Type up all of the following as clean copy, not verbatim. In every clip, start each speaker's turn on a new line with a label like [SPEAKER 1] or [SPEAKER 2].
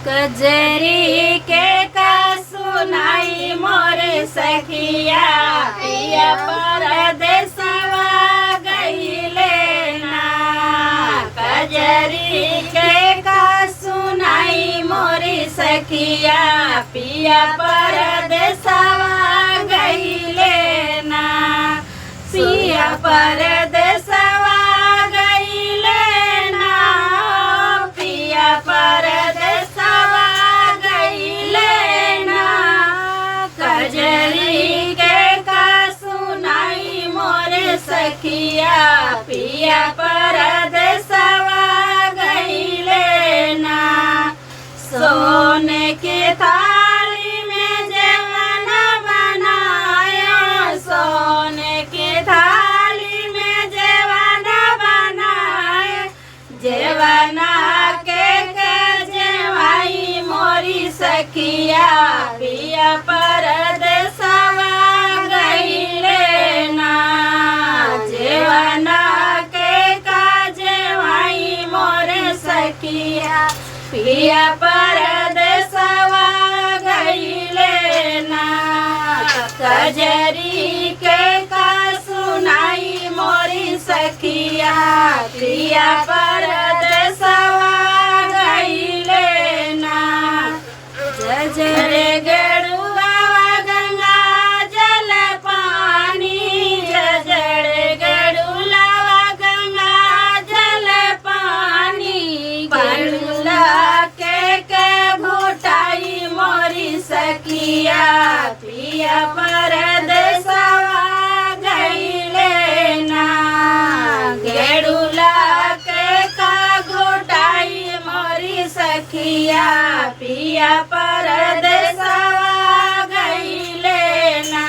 [SPEAKER 1] कजरी के का सुनाई मोरे सखिया पिया परदेसवा गईले ना। कजरी के का सुनाई मोरी सखिया पिया परदेसवा गईले ना। पिया परदेसवा गईले ना। पिया परदेसवा गईले ना। कजरी के का सुनाई मोरे सखिया पिया परदेसवा गईले ना। सोने के थाली में जेवन बनाया। सोने के थाली में जेवन बनाए। जेवना के जेवाई मोरी सखिया पिया परदेसवा गईले ना। जेवना के का जेवाई मोरे सखिया पिया परदेसवा गईले ना। कजरी के का सुनाई मोरी सखिया पिया परदेसवा गईले ना। जजरे गड़ुआ गंगा जल पानी। जजरे गड़ुआ गंगा जल पानी। गड़ुला के घोटाई मोरी सखिया पिया परदेसवा गईले ना। गेड़ुला के का घोटाई मोरी सखिया पिया परदेसवा गईले ना।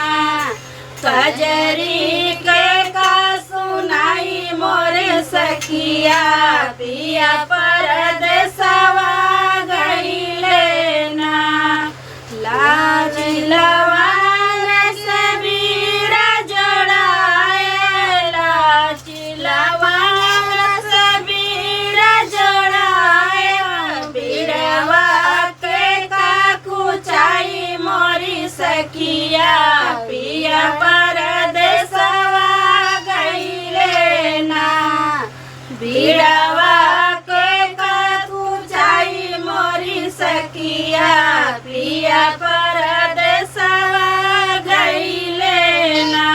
[SPEAKER 1] कजरी के का सुनाई मोरे सखिया पिया परदेसवा गईले ना। लाज लवान से बीरा जोड़ाए। लाज लवान से बीरा जोड़ाए। बीरवा के का कुचाई मोरी सखिया पिया परदेसवा गईले ना। बीरवा के का कुचाई मोरी सखिया पिया परदेसवा गईले ना।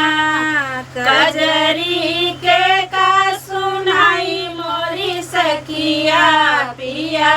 [SPEAKER 1] कजरी के का सुनाई मोरी सखिया पिया